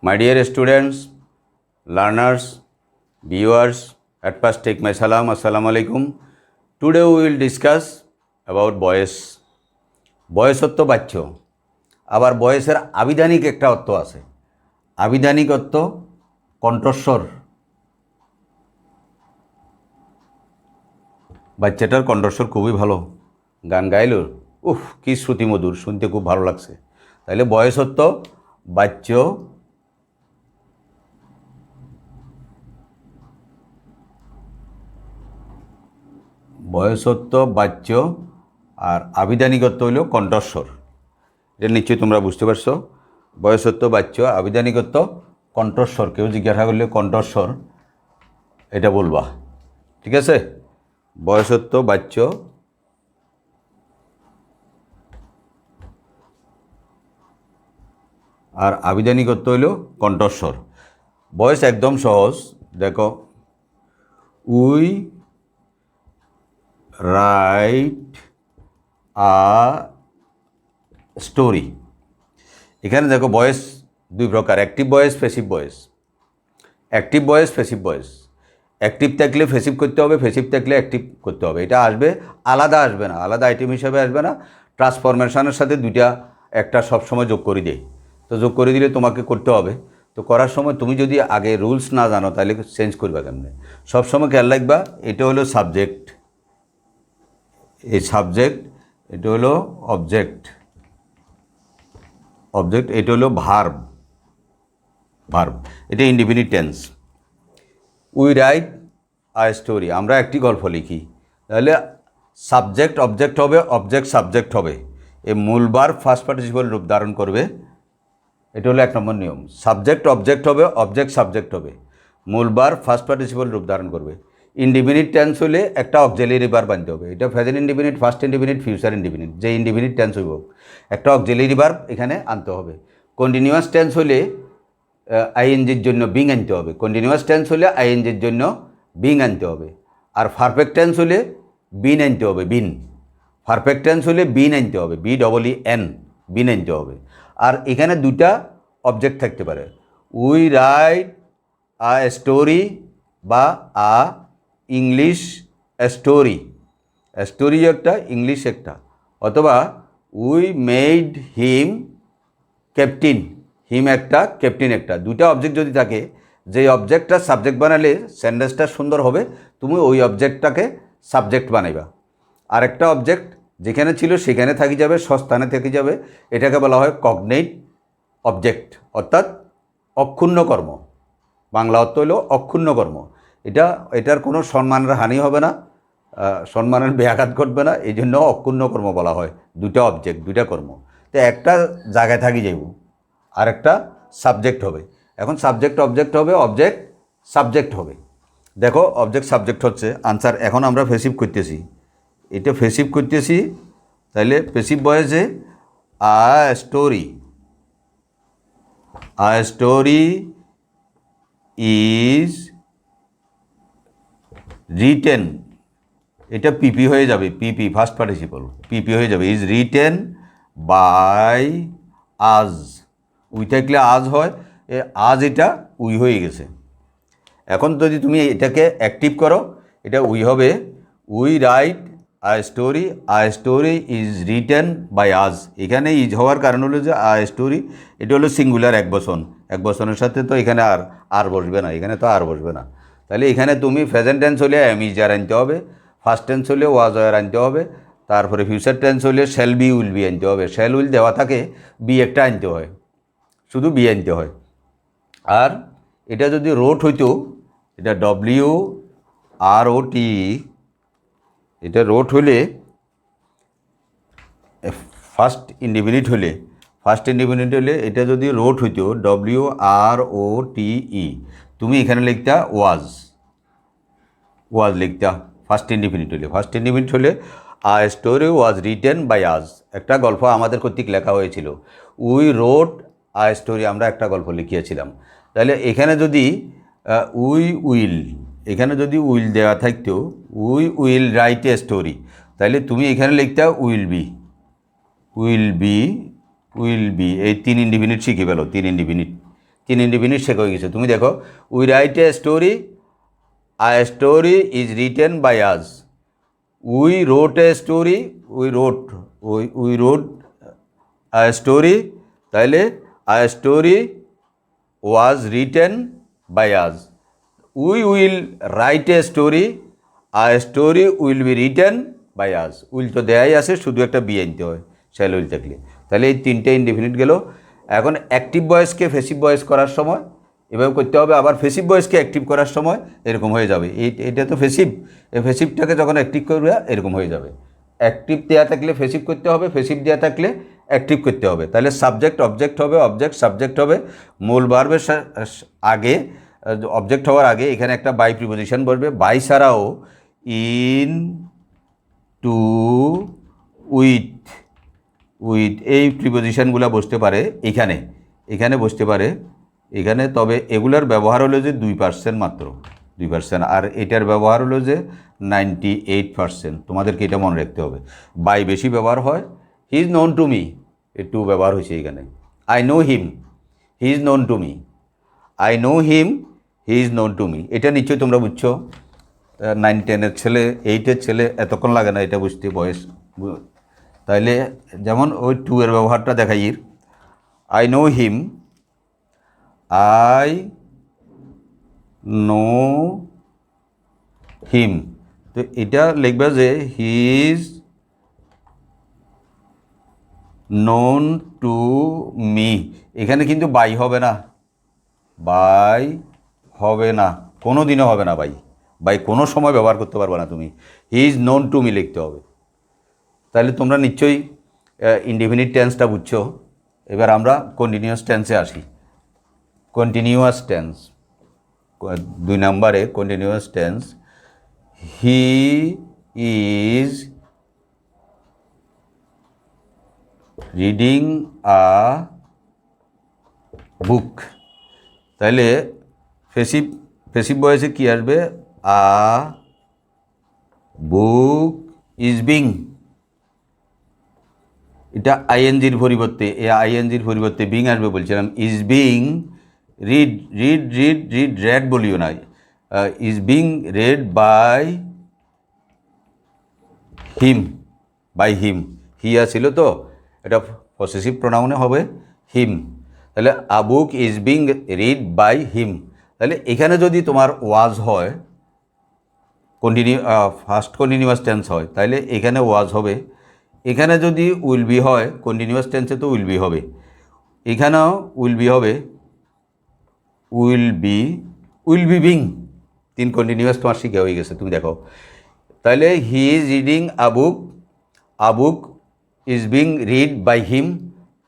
My dear students, learners, viewers, at first take my salam, assalamu alaikum. Today we will discuss about বয়স। বয়সত্ব বাচ্য। আবার বয়সের আবিধানিক একটা অর্থ আছে। আবিধানিক অর্থ কণ্ঠস্বর। বাচ্চাটার কণ্ঠস্বর খুবই ভালো, গান গাইল, উফ কি শ্রুতিমধুর, শুনতে খুব ভালো লাগছে। তাহলে বয়সত্ব বাচ্য বয়সত্ব বাচ্য আর আবিধানিকত্ব হইল কণ্ঠস্বর। এটা নিশ্চয়ই তোমরা বুঝতে পারছো। বয়সত্ব বাচ্য, আবিধানিকত্ব কণ্ঠস্বর। কেউ জিজ্ঞাসা করলে কণ্ঠস্বর এটা বলবা, ঠিক আছে? বয়সত্ব বাচ্য আর আবিধানিকত্ব হইল কণ্ঠস্বর। বয়স একদম সহজ, দেখো, উই রাইট আ স্টোরি। এখানে দেখো বয়েস দুই প্রকার, অ্যাক্টিভ বয়েস, প্যাসিভ বয়েস। অ্যাক্টিভ বয়েস, প্যাসিভ বয়েস। অ্যাক্টিভ থাকলে প্যাসিভ করতে হবে, প্যাসিভ থাকলে অ্যাক্টিভ করতে হবে। এটা আসবে আলাদা, আসবে না, আলাদা আইটেম হিসাবে আসবে না। ট্রান্সফরমেশনের সাথে দুইটা একটা সবসময় যোগ করে দেয়। তো যোগ করে দিলে তোমাকে করতে হবে। তো করার সময় তুমি যদি আগে রুলস না জানো তাহলে চেঞ্জ করবে কেমনে। সবসময় খেয়াল রাখবা, এটা হলো সাবজেক্ট, এই সাবজেক্ট, এটা হলো অবজেক্ট, অবজেক্ট, এটা হলো ভার্ব, ভার্ব, এটা indefinite tense. We write a story, আমরা একটি গল্প লিখি। তাহলে সাবজেক্ট অবজেক্ট হবে, অবজেক্ট সাবজেক্ট হবে। এই মূল ভার্ব ফার্স্ট পার্টিসিপল রূপ ধারণ করবে। এটা হলো এক নম্বর নিয়ম। সাবজেক্ট অবজেক্ট হবে, অবজেক্ট সাবজেক্ট হবে। মূল ভার্ব ফার্স্ট পার্টিসিপল রূপ ধারণ করবে। ইনডিফিনিট টেন্স হলে একটা অক্সিলারি ভার্ব আনতে হবে। এটা present indefinite, first indefinite, future indefinite, যে ইনডিফিনিট টেন্স হইব একটা অক্সিলারি ভার্ব এখানে আনতে হবে। কন্টিনিউয়াস টেন্স হলে আইএনজির জন্য বিং আনতে হবে। কন্টিনিউয়াস টেন্স হলে আইএনজির জন্য বিং আনতে হবে। আর পারফেক্ট টেন্স হলে বিন আনতে হবে, বিন। পারফেক্ট টেন্স হলে বিন আনতে হবে, BEEN, বিন আনতে হবে। আর এখানে দুটা অবজেক্ট থাকতে পারে, উই রাইট আ স্টোরি বা আ ইংলিশ স্টোরি। স্টোরি একটা, ইংলিশ একটা। অথবা উই মেড হিম ক্যাপ্টেন, হিম একটা, ক্যাপ্টেন একটা। দুটা অবজেক্ট যদি থাকে, যেই অবজেক্টটা সাবজেক্ট বানালে সেন্টেন্সটা সুন্দর হবে, তুমি ওই অবজেক্টটাকে সাবজেক্ট বানাইবা। আর একটা অবজেক্ট যেখানে ছিল সেখানে থাকি যাবে, স্বস্থানে থেকে যাবে, এটাকে বলা হয় কগনেট অবজেক্ট, অর্থাৎ অক্ষুণ্ণ কর্ম। বাংলা অর্থ হলো অক্ষুণ্ণ কর্ম। এটার কোনো সম্মানের হানি হবে না, সম্মানের ব্যাঘাত ঘটবে না, এই জন্য অক্ষুণ্ণ কর্ম বলা হয়। দুটা অবজেক্ট, দুটা কর্ম। তো একটা জায়গায় থাকি যাইব, আর একটা সাবজেক্ট হবে। এখন সাবজেক্ট অবজেক্ট হবে, অবজেক্ট সাবজেক্ট হবে। দেখো, অবজেক্ট সাবজেক্ট হচ্ছে আনসার। এখন আমরা প্যাসিভ করতেছি, এটা প্যাসিভ করতেছি। তাহলে প্যাসিভ ভয়েসে a story, a story is written, এটা পিপি হয়ে যাবে, পিপি ফার্স্ট পার্টিসিপল, পিপি হয়ে যাবে। ইজ রিটেন বাই আজ, উই থাকলে আজ হয়, আজ এটা উই হয়ে গেছে। এখন যদি তুমি এটাকে অ্যাক্টিভ করো, এটা উই হবে, we write a story is written by us. এখানে ইজ হওয়ার কারণ হলো যে আ স্টোরি, এটা হলো সিঙ্গুলার এক বচন। এক বচনের সাথে তো এখানে আর বসবে না, এখানে তো আর বসবে না। তাহলে এখানে তুমি প্রেজেন্ট টেন্স হলে এম ইজ আর আনতে হবে, ফার্স্ট টেন্স হলে ওয়াজ আর আনতে হবে, তারপরে ফিউচার টেন্স হলে শ্যাল বি উইল বি আনতে হবে। শ্যাল উইল দেওয়া থাকে, বি একটা আনতে হয়, শুধু বি আনতে হয়। আর এটা যদি রোট হইতো, এটা WROT, এটা রোট হলে ফার্স্ট ইনডিফিনিট হলে এটা যদি রোট হইতো WROTE, তুমি এখানে লিখতা ওয়াজ লিখতা ফার্স্ট ইনডিফিনিট হলে। ফার্স্ট ইনডিফিনিট হলে a story was written by us, একটা গল্প আমাদের কর্তৃক লেখা হয়েছিল। উই রোট আ স্টোরি, আমরা একটা গল্প লিখিয়েছিলাম। তাহলে এখানে যদি এখানে যদি উইল দেওয়া থাকতো, we will write a story, তাহলে তুমি এখানে লিখতা উইল বি, এই তিন ইনডিফিনিট শিখে ফেলো, তিন ইনডিফিনিট। 3 ইনডিফিনিট শেখা হয়ে গেছে। তুমি দেখো, we write a story is written by us. We wrote a story, we wrote a story, তাহলে a story was written by us. We will write a story, a story will be written by us. Will তো দেয়াই আছে, শুধু একটা B আনতে হয় shall will থাকলে। তাহলে এই 3টে ইনডিফিনিট গেল। এখন অ্যাক্টিভ ভয়েসকে ফেসিভ ভয়েস করার সময় এভাবে করতে হবে, আবার ফেসিভ ভয়েসকে অ্যাক্টিভ করার সময় এরকম হয়ে যাবে। এটা তো ফেসিভ, এই ফেসিভটাকে যখন অ্যাক্টিভ করবে এরকম হয়ে যাবে। অ্যাক্টিভ দেওয়া থাকলে ফেসিভ করতে হবে, ফেসিভ দেওয়া থাকলে অ্যাক্টিভ করতে হবে। তাহলে সাবজেক্ট অবজেক্ট হবে, অবজেক্ট সাবজেক্ট হবে। মূল ভার্বের আগে, অবজেক্ট হওয়ার আগে এখানে একটা বাই প্রিপোজিশন বসবে। বাই ছাড়াও ইন, টু, উইথ, এই প্রিপোজিশনগুলো বসতে পারে এখানে বসতে পারে এখানে। তবে এগুলার ব্যবহার হলো যে 2% মাত্র, 2%। আর এটার ব্যবহার হলো যে 98%। তোমাদেরকে এটা মনে রাখতে হবে। বাই বেশি ব্যবহার হয়। He is known to me, to ব্যবহার হয়েছে এখানে। I know him, he is known to me. I know him, he is known to me. এটা নিশ্চয়ই তোমরা বুঝছো। 9-10-এর ছেলে, 8-এর ছেলে এতক্ষণ লাগে না এটা বুঝতে বয়স। তাইলে যেমন ওই 2 এর ব্যবহারটা দেখাই। I know him, I know হিম। তো এটা লিখবে যে হি ইজ নোন টু মি। এখানে কিন্তু বাই হবে না, কোনো দিনও হবে না বাই কোনো সময় ব্যবহার করতে পারবে না তুমি। হি ইজ নোন টু মি লিখতে হবে। তাহলে তোমরা নিশ্চয়ই ইনডিফিনিট টেন্সটা বুঝছো। এবার আমরা কন্টিনিউয়াস টেন্সে আসি। কন্টিনিউয়াস টেন্স 2 নম্বরে, continuous tense. He is reading a book. তাহলে ফেসিভ ভয়েসে কী আসবে? A book is being. এটা আইএনজির পরিবর্তে, আইএনজির পরিবর্তে বিং আসবে বলছিলাম। ইজ বিং রেড বলিও না। Is being read by him. He ছিল তো, এটা পসেসিভ প্রোনাউনে হবে হিম। তাহলে a book is being read by him. তাহলে এখানে যদি তোমার ওয়াজ হয়, ফার্স্ট কন্টিনিউয়াস টেন্স হয়, তাহলে এখানে ওয়াজ হবে। এখানে যদি উইল বি হয়, কন্টিনিউয়াস টেন্সে তো উইল বি হবে, এখানেও উইল বি হবে। Will be being. 3 কন্টিনিউয়াস তোমার শিখে হয়ে গেছে, তুমি দেখো। তাহলে he is reading a book is being read by him.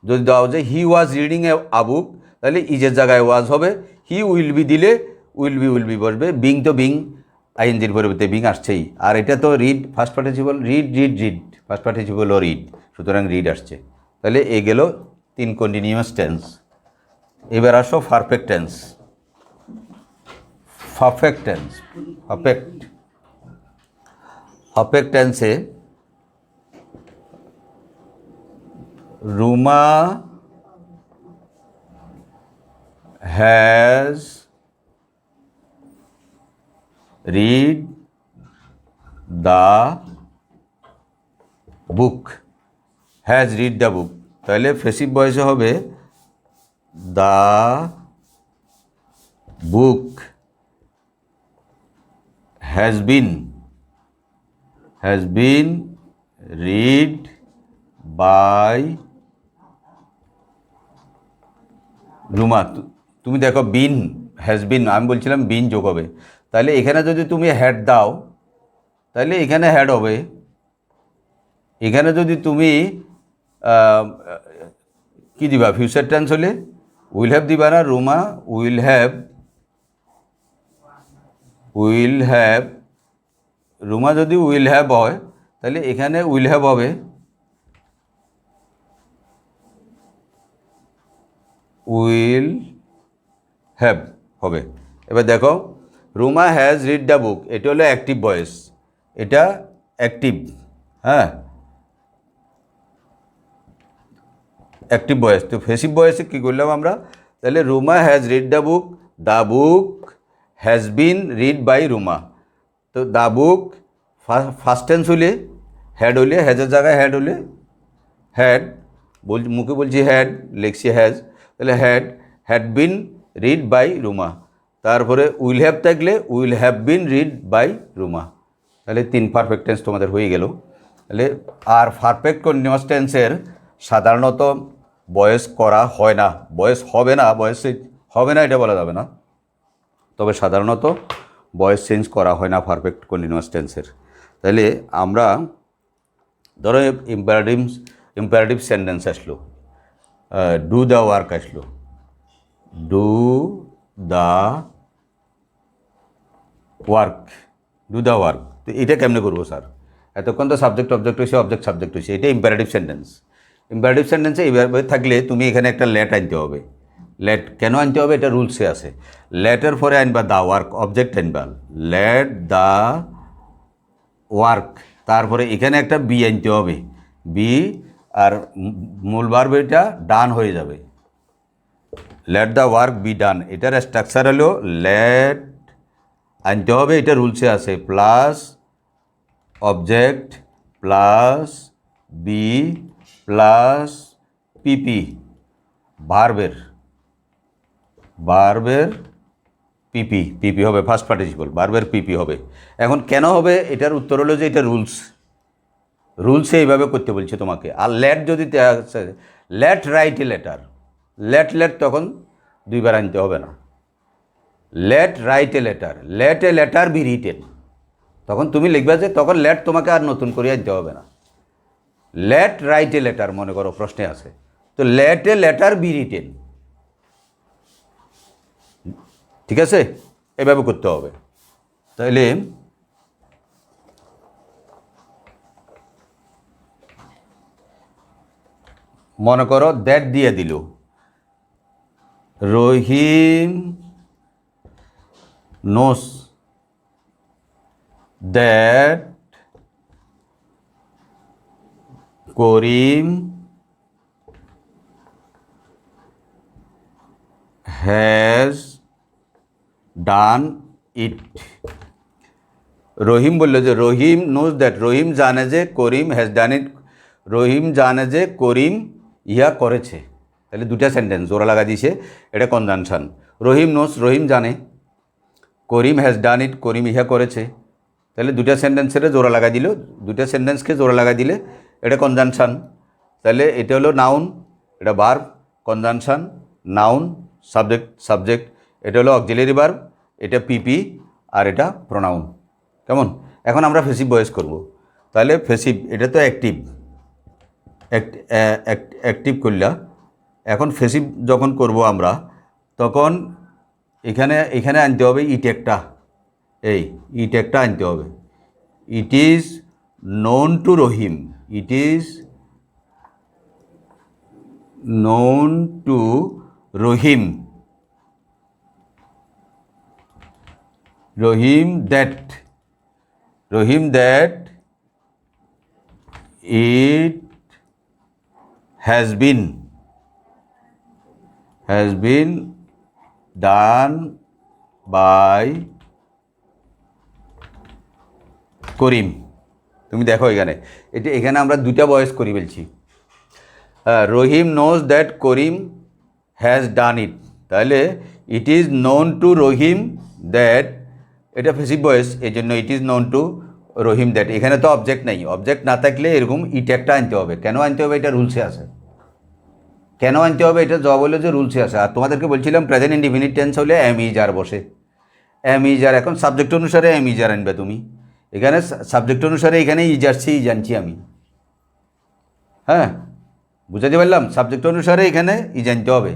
যদি দেওয়া যে হি ওয়াজ রিডিং আ বুক, তাহলে ইজের জায়গায় ওয়াজ হবে। হি উইল বি দিলে উইল বি বসবে। বিং তো বিং, আইএনজির পরিবর্তে বিং আসছেই। আর এটা তো read, first participle. Read first participle ও রিড, সুতরাং রিড আসছে। তাহলে এ গেল 3 কন্টিনিউয়াস টেন্স। এবার আসো পারফেক্ট টেন্স। পারফেক্ট টেন্সে Ruma has read the book. তাহলে ফেসিভ ভয়েসে হবে the book has been read by Ruma. তুমি দেখো বিন, হ্যাজ বিন, আমি বলছিলাম বিন যোগ হবে। তাহলে এখানে যদি তুমি হ্যাড দাও, তাহলে এখানে হ্যাড হবে। এখানে যদি তুমি কি দিবা? ফিউচার টেন্স হলে উইল হ্যাভ দিবা না? Ruma will have. রুমা যদি উইল হ্যাভ হয়, তাহলে এখানে উইল হ্যাভ হবে। এবার দেখো, Ruma has read the book, এটা হলো অ্যাক্টিভ ভয়েস, এটা অ্যাক্টিভ। হ্যাঁ, অ্যাক্টিভ ভয়েস। তো ফেসিভ ভয়েসে কী করলাম আমরা? তাহলে Ruma has read the book has been read by Ruma. তো দ্য বুক ফার্স্ট টেন্স হলে হ্যাড হলে, হ্যাজের জায়গায় হ্যাড হলে হ্যাড, মুখে বলছি হ্যাড, লিখছি হ্যাজ, তাহলে had been read by Ruma. তারপরে উইল হ্যাভ থাকলে will have been read by Ruma. তাহলে 3 পারফেক্ট টেন্স তোমাদের হয়ে গেল। তাহলে আর পারফেক্ট কন্টিনিউয়াস টেন্সের সাধারণত ভয়েস করা হয় না, ভয়েস হবে না, ভয়েস হবে না এটা বলা যাবে না, তবে সাধারণত ভয়েস চেঞ্জ করা হয় না পারফেক্ট কন্টিনিউয়াস টেন্সের। তাহলে আমরা ধরো ইম্পারেটিভ সেন্টেন্স আসলো, ডু দ্য ওয়ার্ক আসলো, ডু দ্য ওয়ার্ক, তো এটা কেমনে করবো স্যার? এতক্ষণ তো সাবজেক্ট অবজেক্ট হয়েছে, অবজেক্ট সাবজেক্ট হয়েছে, এটা ইম্পারেটিভ সেন্টেন্স। ইম্পারেটিভ সেন্টেন্সে এইভাবে থাকলে তুমি এখানে একটা লেট আনতে হবে। লেট কেন আনতে হবে? এটা রুলসে আছে। লেটের পরে আনবা দ্য ওয়ার্ক, অবজেক্ট আনবা, লেট দ্য ওয়ার্ক, তারপরে এখানে একটা বি আনতে হবে, বি, আর মূল ভার্ব এটা ডান হয়ে যাবে, let the work be done. এটার স্ট্রাকচার হলো লেট আনতে হবে, এটা রুলসে আছে, plus object plus be plus PP, ভার্বের পিপি হবে, ফার্স্ট পার্টিসিপল, ভার্বের পিপি হবে। এখন কেন হবে? এটার উত্তর হলো যে এটা রুলসে এইভাবে করতে বলছে তোমাকে। আর লেট যদি let write a letter, let তখন 2 বার আনতে হবে না। Let write a letter be written, তখন তুমি লিখবে যে তখন লেট তোমাকে আর নতুন করে আনতে হবে না। লেট রাইট এ লেটার, মনে করো প্রশ্নে আছে, তো let a letter be written, ঠিক আছে? এভাবে করতে হবে। তাহলে মনে করো দ্যাট দিয়ে দিল, রহিম নোস দ্যাট করিম হ্যাজ ডান ইট। রহিম বলল যে রহিম নোজ দ্যাট, রহিম জানে যে করিম হ্যাজ ডান ইট, রহিম জানে যে করিম ইহা করেছে। তাহলে 2টা সেন্টেন্স জোড়া লাগা দিয়েছে, এটা কনজাংশন। রহিম নোজ, রহিম জানে, করিম হ্যাজ ডান ইট, করিম ইহা করেছে। তাহলে 2টা সেন্টেন্সের জোড়া লাগা দিল, 2টা সেন্টেন্সকে জোড়া লাগা দিলে এটা কনজাংশন। তাহলে এটা হলো নাউন, এটা ভার্ব, কনজাংশন, নাউন, সাবজেক্ট, এটা হলো অক্সিলারি ভার্ব, এটা পিপি, আর এটা প্রোনাউন। কেমন? এখন আমরা ফেসিভ ভয়েস করব। তাহলে ফেসিভ, এটা তো অ্যাক্টিভ করলা। এখন ফেসিভ যখন করব আমরা, তখন এখানে আনতে হবে ইট একটা, ইট একটা আনতে হবে। It is known to Rahim, it is known to Rahim that it has been done by Karim. তুমি দেখো এখানে আমরা 2টা ভয়েস করি বলছি। Rahim knows that Karim has done it, তাহলে it is known to Rahim that, এটা ফেসিভ ভয়েস, এই জন্য it is known to Rahim that. এখানে তো অবজেক্ট নেই, অবজেক্ট না থাকলে এরকম ইট একটা আনতে হবে। কেন আনতে হবে? এটা রুলসে আছে। কেন আনতে হবে? এটা জবাব হলো যে রুলসে আছে। আর তোমাদেরকে বলছিলাম প্রেজেন্ট ইনডিফিনিট টেন্স হলে এম ইজ আর বসে, এম ইজ আর, এখন সাবজেক্ট অনুসারে এম ইজ আর আনবে তুমি। এখানে সাবজেক্ট অনুসারে এখানে ইজ আসছে, ইজ আনছি আমি। হ্যাঁ, বুঝাতে পারলাম? সাবজেক্ট অনুসারে এখানে ইজ আনতে হবে,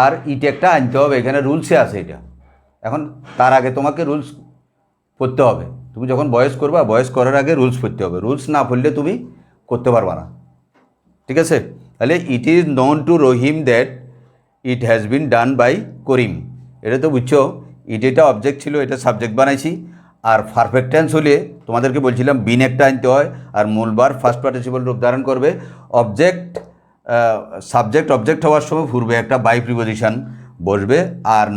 আর ইট একটা আনতে হবে, এখানে রুলসে আছে এটা। এখন তার আগে তোমাকে রুলস পড়তে হবে। তুমি যখন ভয়েস করবা, ভয়েস করার আগে রুলস পড়তে হবে। রুলস না পড়লে তুমি করতে পারবা না, ঠিক আছে? তাহলে it is known to Rahim that it has been done by Karim, এটা তো বুঝছো। এটা অবজেক্ট ছিল, এটা সাবজেক্ট বানাইছি। আর পারফেক্ট টেন্স হলে তোমাদেরকে বলছিলাম বিন একটা আনতে হয়, আর মূল ভার্ব ফার্স্ট পার্টিসিপল রূপ ধারণ করবে। অবজেক্ট অবজেক্ট হওয়ার সময় পূর্বে একটা বাই প্রিপোজিশন বসবে। আর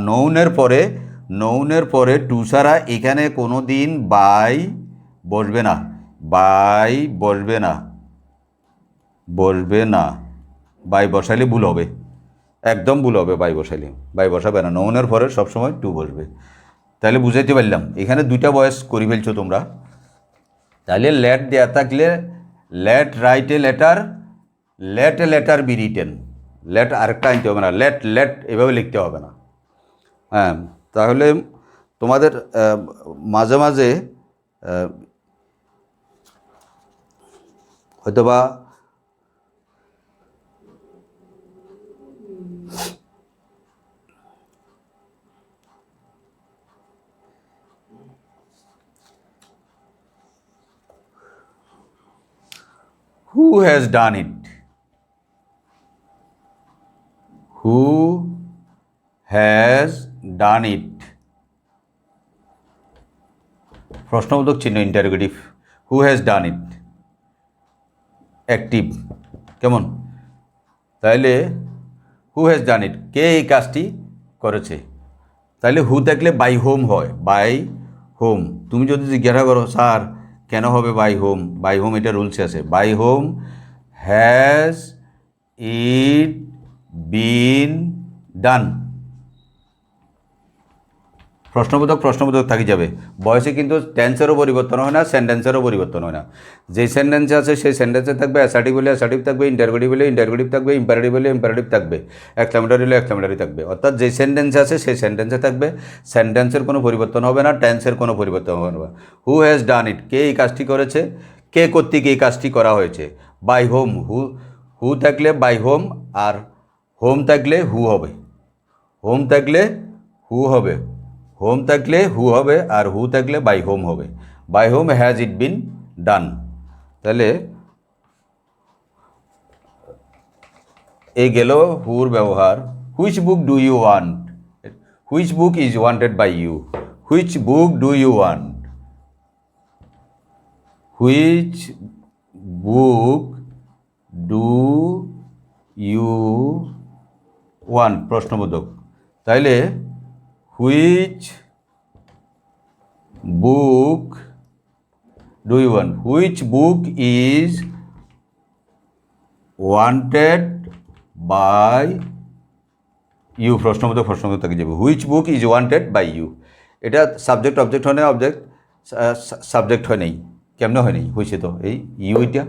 নৌনের পরে টু ছাড়া এখানে কোনো দিন বাই বসবে না, বাই বসবে না। বাই বসাইলে ভুল হবে, একদম ভুল হবে। বাই বসাবে না, নৌনের পরে সবসময় টু বসবে। তাহলে বুঝাইতে পারলাম, এখানে দুইটা ভয়েস করে ফেলছো তোমরা। তাহলে লেট দেয়া থাকলে let write a letter be written, let আরেকটা আনতে হবে না, লেট এভাবে লিখতে হবে না। হ্যাঁ, তাহলে তোমাদের মাঝে মাঝে হয়তোবা who has done it, who has done it, প্রশ্নবোধক চিহ্ন, interrogative. Who has done it active, কেমন? তাহলে হু হ্যাজ ডান ইট, কে এই কাজটি করেছে। তাহলে হু থাকলে বাই হোম হয়, বাই হোম। তুমি যদি জিজ্ঞাসা করো স্যার কেন হবে বাই হোম এটা রুলসে আছে। By whom has it been ডান, প্রশ্নবোধক থাকি যাবে। বয়সে কিন্তু টেন্সেরও পরিবর্তন হয় না, সেন্টেন্সেরও পরিবর্তন হয় না। যেই সেন্টেন্সে আছে সেই সেন্টেন্সে থাকবে অ্যাসার্টিভ হলে অ্যাসার্টিভ থাকবে, ইন্টারোগেটিভ হলে ইন্টারোগেটিভ থাকবে, ইম্পারেটিভ হলে ইম্পারেটিভ থাকবে, এক্সক্লেমেটরি হলে এক্সক্লেমেটরি থাকবে। অর্থাৎ যেই সেন্টেন্সে আছে সেই সেন্টেন্সে থাকবে, সেন্টেন্সের কোনো পরিবর্তন হবে না, টেন্সের কোনো পরিবর্তন হবে না। হু হ্যাজ ডান ইট, কে এই কাজটি করেছে, কে কর্তৃক এই কাজটি করা হয়েছে। বাই হোম, হু থাকলে বাই হোম, আর হোম থাকলে হু হবে, হোম থাকলে হু হবে, হোম থাকলে হু হবে, আর হু থাকলে বাই হোম হবে। By whom has it been done. তাহলে এই গেল হুর ব্যবহার। Which book do you want, which book is wanted by you, which book do you want, which book do you want, প্রশ্নবোধক। তাইলে which book do you want, which book is wanted by you, প্রশ্নবোধক থেকে যাবে। Which book is wanted by you, এটা subject object হয় না, object subject হয় নাই, কেমনে হয় নাই, হয়েছে তো এই ইউ। এটা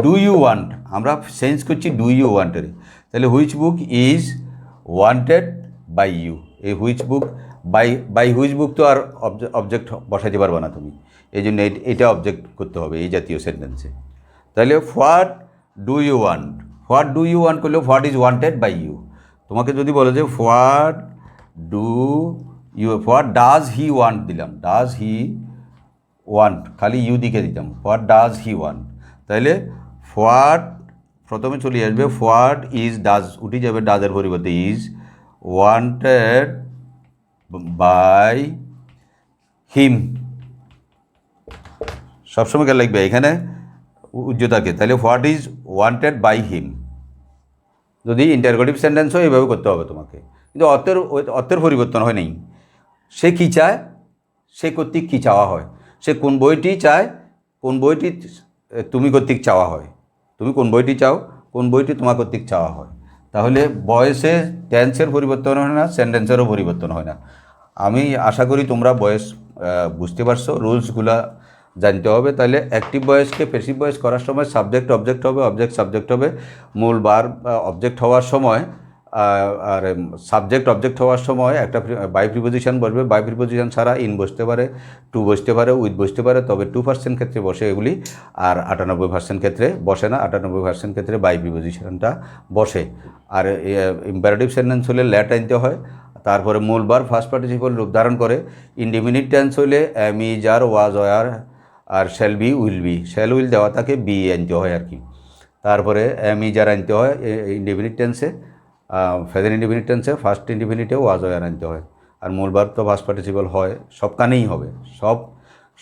ডু ইউ ওয়ান্ট, আমরা চেঞ্জ করছি ডু ইউ ওয়ান্টের। তাহলে which book is wanted by you, এই which book by which book তো আর অবজেক্ট বসাইতে পারবে না তুমি, এই জন্য এটা অবজেক্ট করতে হবে এই জাতীয় সেন্টেন্সে। তাহলে হোয়াট ডু ইউ ওয়ান্ট করলে what is wanted by you. তোমাকে যদি বলে যে হোয়াট ডাজ হি ওয়ান্ট দিলাম, ডাজ হি ওয়ান্ট খালি ইউ দিকে দিতাম, হোয়াট ডাজ হি ওয়ান্ট। তাহলে হোয়াট প্রথমে চলে আসবে, হোয়াট ইজ, ডাজ উঠে যাবে, ডাজের পরিবর্তে ইজ, ওয়ান্টেড বাই হিম, সবসময় কে লাগবে এখানে উজ্জ্বতাকে। তাহলে what is wanted by him. যদি ইন্টারোগেটিভ সেন্টেন্স হয় এইভাবে করতে হবে তোমাকে, কিন্তু অর্থের পরিবর্তন হয় নেই। সে কী চায়, সে কর্তৃক কী চাওয়া হয়, সে কোন বইটি চায়, কোন বইটি তুমি কর্তৃক চাওয়া হয়, তুমি কোন বইটি চাও, কোন বইটি তোমার কর্তৃক চাওয়া হয়। তাহলে বয়সে টেন্সের পরিবর্তন হয় না, সেন্টেন্সেরও পরিবর্তন হয় না। আমি আশা করি তোমরা বয়স বুঝতে পারছো, রুলসগুলা জানতে হবে। তাহলে অ্যাক্টিভ ভয়েসকে প্যাসিভ ভয়েস করার সময় সাবজেক্ট অবজেক্ট হবে, অবজেক্ট সাবজেক্ট হবে, মূল বার অবজেক্ট হওয়ার সময় আর সাবজেক্ট অবজেক্ট হওয়ার সময় একটা বাই প্রিপোজিশন বসবে। বাই প্রিপোজিশন ছাড়া ইন বসতে পারে, টু বসতে পারে, উইথ বসতে পারে, তবে 2% ক্ষেত্রে বসে এগুলি, আর 98% ক্ষেত্রে বসে না। 98% ক্ষেত্রে বাই প্রিপোজিশনটা বসে। আর ইম্পারেটিভ সেন্টেন্স হলে লেট আনতে হয়, তারপরে মূল বার ফার্স্ট পার্টিসিপল রূপ ধারণ করে। ইনডিফিনিট টেন্স হলে am is are was were are shall be shall will দেওয়া থাকে, বি আনতে হয় আর কি। তারপরে এম ইজ আর আনতে হয় ইনডিফিনিট টেন্সে, প্রেজেন্ট ইনডিফিনিট টেন্সে ফার্স্ট ইনডিফিনিটে ওয়াজ ওয়ার আনতে হয়। আর মূল বার তো ফার্স্ট পার্টিসিপল হয়, সব কানেই হবে,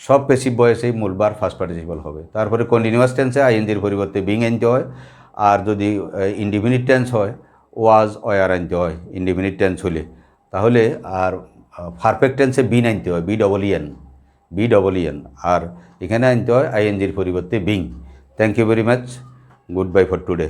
সব প্যাসিভ ভয়েসেই মূল বার ফার্স্ট পার্টিসিপল হবে। তারপরে কন্টিনিউয়াস টেন্সে আইএনজির পরিবর্তে বিং আনতে হয়। আর যদি ইনডিফিনিট টেন্স হয় ওয়াজ ওয়ার আনতে হয় ইনডিফিনিট টেন্স হলে। তাহলে আর পারফেক্ট টেন্সে বিন আনতে হয়, বি ডবল এন, আর এখানে আনতে হয় আইএনজির পরিবর্তে being. Thank you very much, goodbye for today.